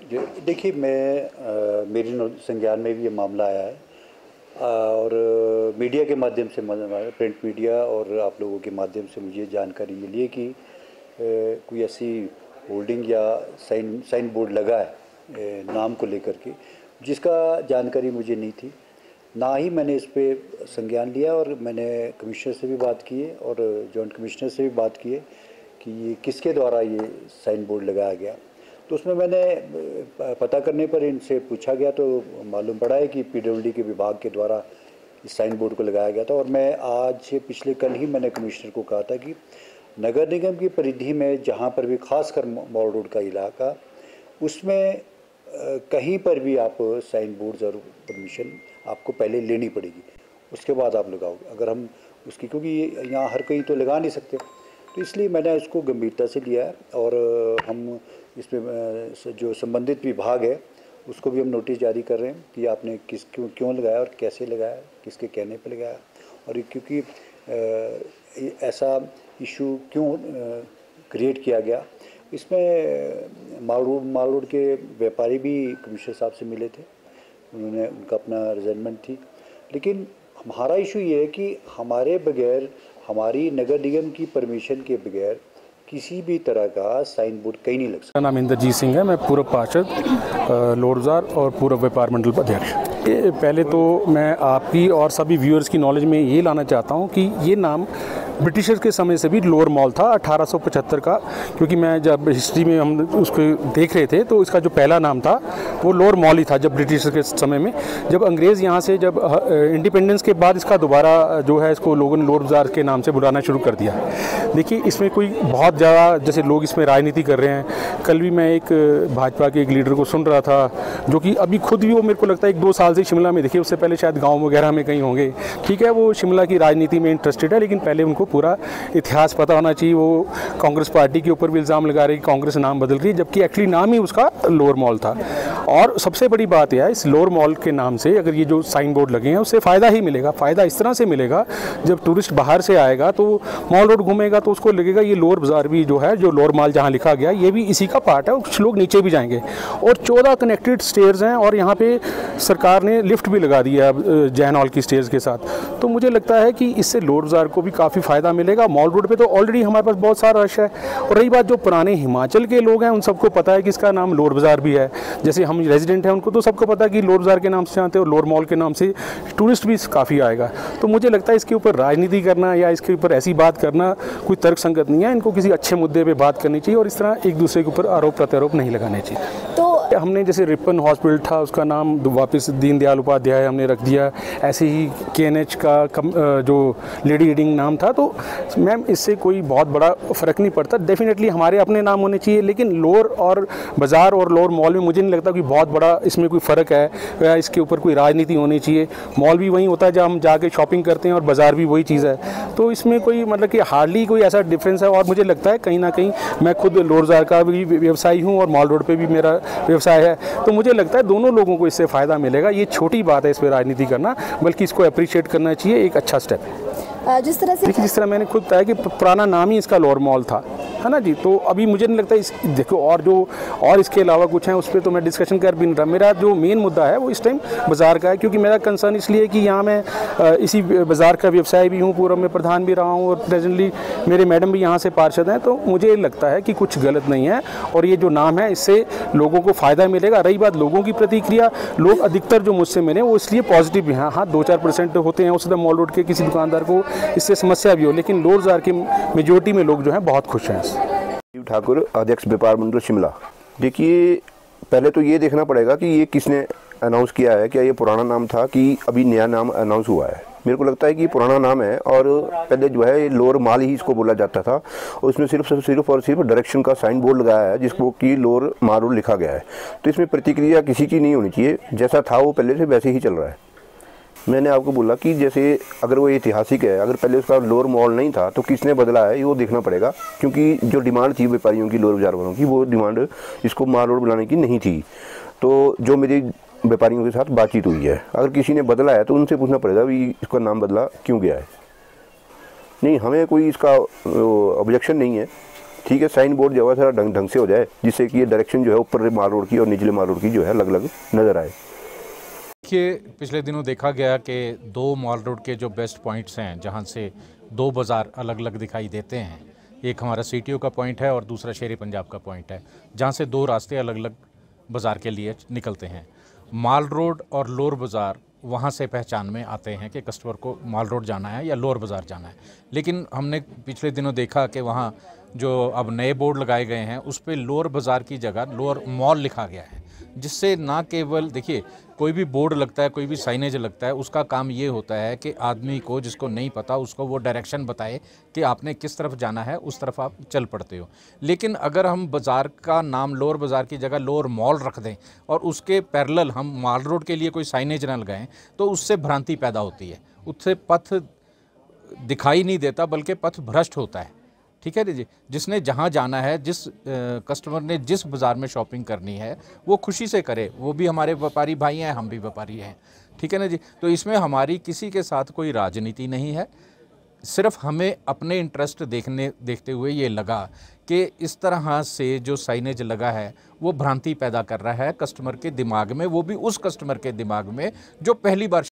देखिए मेरी संज्ञान में भी ये मामला आया है और मीडिया के माध्यम से प्रिंट मीडिया और आप लोगों के माध्यम से मुझे जानकारी मिली है कि कोई ऐसी होर्डिंग या साइन बोर्ड लगा है नाम को लेकर के, जिसका जानकारी मुझे नहीं थी। ना ही मैंने इस पे संज्ञान लिया और मैंने कमिश्नर से भी बात की है और जॉइंट कमिश्नर से भी बात की है कि ये किसके द्वारा ये साइन बोर्ड लगाया गया। तो उसमें मैंने पता करने पर इनसे पूछा गया तो मालूम पड़ा है कि पीडब्ल्यूडी के विभाग के द्वारा इस साइन बोर्ड को लगाया गया था। और मैं आज पिछले कल ही मैंने कमिश्नर को कहा था कि नगर निगम की परिधि में जहाँ पर भी खासकर मॉल रोड का इलाका, उसमें कहीं पर भी आप साइन बोर्ड्स और परमिशन आपको पहले लेनी पड़ेगी, उसके बाद आप लगाओगे। अगर हम उसकी, क्योंकि यहाँ हर कहीं तो लगा नहीं सकते, तो इसलिए मैंने इसको गंभीरता से लिया है और हम इसमें जो संबंधित विभाग है उसको भी हम नोटिस जारी कर रहे हैं कि आपने क्यों लगाया और कैसे लगाया, किसके कहने पर लगाया, और क्योंकि ऐसा इशू क्यों क्रिएट किया गया। इसमें माल रोड के व्यापारी भी कमिश्नर साहब से मिले थे, उनका अपना रिजर्वमेंट थी, लेकिन हमारा इशू ये है कि हमारे बगैर, हमारी नगर निगम की परमिशन के बगैर किसी भी तरह का साइन बोर्ड कहीं नहीं लग सकता। मेरा नाम इंद्रजीत सिंह है, मैं पूर्व पार्षद लोड बाजार और पूर्व व्यापार मंडल अध्यक्ष। पहले तो मैं आपकी और सभी व्यूअर्स की नॉलेज में ये लाना चाहता हूँ कि ये नाम ब्रिटिशर्स के समय से भी लोअर मॉल था 1875 का, क्योंकि मैं जब हिस्ट्री में हम उसको देख रहे थे तो इसका जो पहला नाम था वो लोअर मॉल ही था जब ब्रिटिशर्स के समय में। जब अंग्रेज़ यहाँ से जब इंडिपेंडेंस के बाद इसका दोबारा जो है इसको लोगों ने लोअर बाजार के नाम से बुलाना शुरू कर दिया। देखिए इसमें कोई बहुत ज़्यादा जैसे लोग इसमें राजनीति कर रहे हैं। कल भी मैं एक भाजपा के एक लीडर को सुन रहा था जो कि अभी खुद भी वो मेरे को लगता है 1-2 साल से शिमला में दिखे, उससे पहले शायद गाँव वगैरह में कहीं होंगे। ठीक है, वो शिमला की राजनीति में इंटरेस्टेड है, लेकिन पहले उनको पूरा इतिहास पता होना चाहिए। वो कांग्रेस पार्टी के ऊपर भी इल्ज़ाम लगा रही कि कांग्रेस नाम बदल रही है, जबकि एक्चुअली नाम ही उसका लोअर मॉल था। और सबसे बड़ी बात यह है इस लोअर मॉल के नाम से अगर ये जो साइन बोर्ड लगे हैं उससे फ़ायदा ही मिलेगा। फ़ायदा इस तरह से मिलेगा, जब टूरिस्ट बाहर से आएगा तो मॉल रोड घूमेगा तो उसको लगेगा ये लोअर बाजार भी जो है, जो लोअर मॉल जहाँ लिखा गया ये भी इसी का पार्ट है। कुछ लोग नीचे भी जाएंगे और 14 कनेक्टेड स्टेयर्स हैं और यहाँ पे सरकार ने लिफ्ट भी लगा दी है जैन हॉल की स्टेयर्स के साथ। तो मुझे लगता है कि इससे लोअर बाजार को भी काफ़ी फ़ायदा मिलेगा। मॉल रोड पे तो ऑलरेडी हमारे पास बहुत सारा रश है। और रही बात जो पुराने हिमाचल के लोग हैं उन सबको पता है कि इसका नाम लोअर बाजार भी है। जैसे हम रेजिडेंट हैं उनको तो सबको पता है कि लोअर बाजार के नाम से जानते हैं और लोअर मॉल के नाम से टूरिस्ट भी काफ़ी आएगा। तो मुझे लगता है इसके ऊपर राजनीति करना या इसके ऊपर ऐसी बात करना कोई तर्क संगत नहीं है। इनको किसी अच्छे मुद्दे पर बात करनी चाहिए और इस तरह एक दूसरे के ऊपर आरोप प्रत्यारोप नहीं लगाने चाहिए। तो हमने जैसे रिपन हॉस्पिटल था उसका नाम वापस दीनदयाल उपाध्याय हमने रख दिया, ऐसे ही KNH का जो लेडी रीडिंग नाम था। तो मैम इससे कोई बहुत बड़ा फ़र्क नहीं पड़ता। डेफिनेटली हमारे अपने नाम होने चाहिए, लेकिन लोअर और बाज़ार और लोअर मॉल में मुझे नहीं लगता कि बहुत बड़ा इसमें कोई फ़र्क है या इसके ऊपर कोई राजनीति होनी चाहिए। मॉल भी वही होता है जहाँ हम जाके शॉपिंग करते हैं और बाज़ार भी वही चीज़ है। तो इसमें कोई मतलब कि हार्डली कोई ऐसा डिफरेंस है। और मुझे लगता है कहीं ना कहीं मैं खुद लोअर बाज़ार का भी व्यवसायी हूँ और मॉल रोड पर भी मेरा व्यवसाय है, तो मुझे लगता है दोनों लोगों को इससे फ़ायदा मिलेगा। ये छोटी बात है इस पर राजनीति करना, बल्कि इसको अप्रिशिएट करना चाहिए, एक अच्छा स्टेप है। जिस तरह से देखिए, जिस तरह मैंने खुद बताया कि पुराना नाम ही इसका लोअर मॉल था, है ना जी। तो अभी मुझे नहीं लगता इस देखो और इसके अलावा कुछ है उस पर तो मैं डिस्कशन कर भी नहीं रहा। मेरा जो मेन मुद्दा है वो इस टाइम बाज़ार का है, क्योंकि मेरा कंसर्न इसलिए कि यहाँ मैं इसी बाज़ार का व्यवसाय भी हूँ, पूर्व में प्रधान भी रहा हूँ और प्रेजेंटली मेरे मैडम भी यहाँ से पार्षद हैं। तो मुझे लगता है कि कुछ गलत नहीं है और ये जो नाम है इससे लोगों को फ़ायदा मिलेगा। रही बात लोगों की प्रतिक्रिया, लोग अधिकतर जो मुझसे मिले वो इसलिए पॉजिटिव भी हैं। हाँ 2-4% होते हैं उस मॉल रोड के किसी दुकानदार को इससे समस्या भी हो, लेकिन लोअर बाजार की मेजोरिटी में लोग जो हैं बहुत खुश हैं। ठाकुर, अध्यक्ष व्यापार मंडल शिमला। देखिए पहले तो ये देखना पड़ेगा कि ये किसने अनाउंस किया है, क्या ये पुराना नाम था कि अभी नया नाम अनाउंस हुआ है। मेरे को लगता है कि ये पुराना नाम है और पहले जो है लोअर माल ही इसको बोला जाता था और इसमें सिर्फ और सिर्फ डायरेक्शन का साइन बोर्ड लगाया है जिसको कि लोअर माल रोड लिखा गया है। तो इसमें प्रतिक्रिया किसी की नहीं होनी चाहिए, जैसा था वो पहले से वैसे ही चल रहा है। मैंने आपको बोला कि जैसे अगर वो ऐतिहासिक है, अगर पहले उसका लोअर मॉल नहीं था तो किसने बदला है ये वो देखना पड़ेगा, क्योंकि जो डिमांड थी व्यापारियों की, लोअर बाजार वालों की, वो डिमांड इसको माल रोड बनाने की नहीं थी। तो जो मेरी व्यापारियों के साथ बातचीत हुई है, अगर किसी ने बदला है तो उनसे पूछना पड़ेगा भी इसका नाम बदला क्यों गया है। नहीं, हमें कोई इसका ऑब्जेक्शन नहीं है, ठीक है, साइन बोर्ड जो है थोड़ा ढंग से हो जाए, जिससे कि ये डायरेक्शन जो है ऊपर माल रोड की और निचले माल रोड की जो है अलग अलग नज़र आए। देखिए, पिछले दिनों देखा गया कि 2 मॉल रोड के जो बेस्ट पॉइंट्स हैं, जहां से 2 बाज़ार अलग अलग दिखाई देते हैं, एक हमारा CTO का पॉइंट है और दूसरा शेर पंजाब का पॉइंट है, जहां से 2 रास्ते अलग अलग बाज़ार के लिए निकलते हैं। माल रोड और लोअर बाज़ार वहाँ से पहचान में आते हैं कि कस्टमर को माल रोड जाना है या लोअर बाज़ार जाना है। लेकिन हमने पिछले दिनों देखा कि वहाँ जो अब नए बोर्ड लगाए गए हैं उस पर लोअर बाज़ार की जगह लोअर मॉल लिखा गया है, जिससे ना केवल देखिए कोई भी बोर्ड लगता है, कोई भी साइनेज लगता है, उसका काम ये होता है कि आदमी को, जिसको नहीं पता, उसको वो डायरेक्शन बताए कि आपने किस तरफ जाना है, उस तरफ आप चल पड़ते हो। लेकिन अगर हम बाज़ार का नाम लोअर बाज़ार की जगह लोअर मॉल रख दें और उसके पैरेलल हम माल रोड के लिए कोई साइनेज ना लगाएं, तो उससे भ्रांति पैदा होती है, उससे पथ दिखाई नहीं देता बल्कि पथ भ्रष्ट होता है। ठीक है जी, जिसने जहाँ जाना है, जिस कस्टमर ने जिस बाज़ार में शॉपिंग करनी है वो खुशी से करे, वो भी हमारे व्यापारी भाई हैं, हम भी व्यापारी हैं। ठीक है ना जी, तो इसमें हमारी किसी के साथ कोई राजनीति नहीं है, सिर्फ हमें अपने इंटरेस्ट देखते हुए ये लगा कि इस तरह से जो साइनेज लगा है वो भ्रांति पैदा कर रहा है कस्टमर के दिमाग में, वो भी उस कस्टमर के दिमाग में जो पहली बार